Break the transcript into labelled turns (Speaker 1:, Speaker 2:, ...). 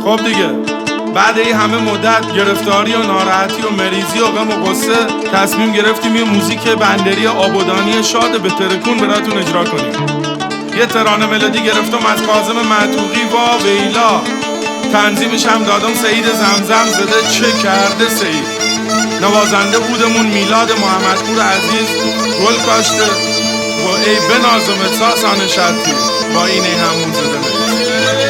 Speaker 1: خب دیگه بعد این همه مدت گرفتاری و ناراحتی و مریضی و غم و غصه تصمیم گرفتیم یه موزیک بندری آبادانی شاد به ترکون براتون اجرا کنیم. یه ترانه ملودی گرفتم از کاظم معتوقی و ویلا، تنظیمش هم دادم سعید زمزم زده چه کرده سعید، نوازنده بودمون میلاد محمدپور عزیز گل کاشته و ای بنازم احساسان شرطی با این همون زده